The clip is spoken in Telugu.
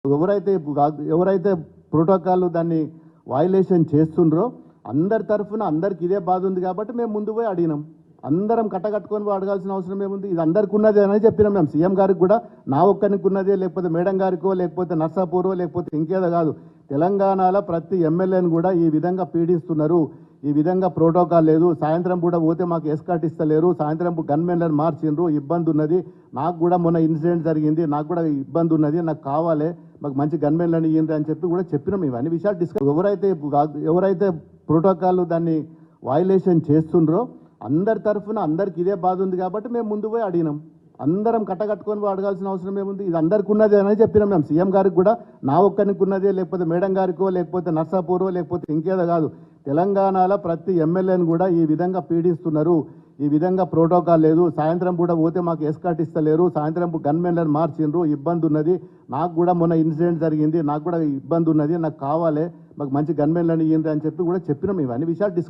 ఎవరైతే ప్రోటోకాల్ దాన్ని వయలేషన్ చేస్తుండ్రో అందరి తరఫున అందరికి ఇదే బాధ ఉంది కాబట్టి మేము ముందు పోయి అడిగినాం. అందరం కట్టకట్టుకొని పోయి అడగాల్సిన అవసరం ఏముంది? ఇది అందరికి ఉన్నదే అని చెప్పినాం మేము. సీఎం గారికి కూడా నా ఒక్కరికి ఉన్నదే, లేకపోతే మేడం గారికో, లేకపోతే నర్సాపూరో, లేకపోతే ఇంకేదో కాదు, తెలంగాణలో ప్రతి ఎమ్మెల్యేని కూడా ఈ విధంగా పీడిస్తున్నారు. ఈ విధంగా ప్రోటోకాల్ లేదు. సాయంత్రం పూట పోతే మాకు ఎస్కాట్ ఇస్తలేరు. సాయంత్రం గన్మెన్లను మార్చిండ్రు, ఇబ్బంది ఉన్నది. నాకు కూడా మొన్న ఇన్సిడెంట్ జరిగింది, నాకు కూడా ఇబ్బంది ఉన్నది, నాకు కావాలి, మాకు మంచి గన్మెన్లను ఇయ్యండి అని చెప్పి కూడా చెప్పినాం. ఇవన్నీ విషయాలు డిస్కస్ ఎవరైతే ప్రోటోకాల్ దాన్ని వయలేషన్ చేస్తుండ్రో అందరి తరఫున అందరికి ఇదే బాధ ఉంది కాబట్టి మేము ముందు పోయి అడిగినాం. అందరం కట్టకట్టుకొని పోయి అడగాల్సిన అవసరం ఏముంది? ఇది అందరికి ఉన్నదే అని చెప్పినాం మేము. సీఎం గారికి కూడా నా ఒక్కరికి ఉన్నదే, లేకపోతే మేడం గారికో, లేకపోతే నర్సాపూరో, లేకపోతే ఇంకేదో కాదు, తెలంగాణలో ప్రతి ఎమ్మెల్యేని కూడా ఈ విధంగా పీడిస్తున్నారు. ఈ విధంగా ప్రోటోకాల్ లేదు. సాయంత్రం పూట పోతే మాకు ఎస్కాట్ ఇస్తలేరు. సాయంత్రం గన్మెన్లను మార్చిండ్రు, ఇబ్బంది ఉన్నది. నాకు కూడా మొన్న ఇన్సిడెంట్ జరిగింది, నాకు కూడా ఇబ్బంది ఉన్నది, నాకు కావాలి, మాకు మంచి గన్మెన్లను ఇయ్యండి అని చెప్పి కూడా చెప్పినాం. ఇవన్నీ విషయాలు డిస్కస్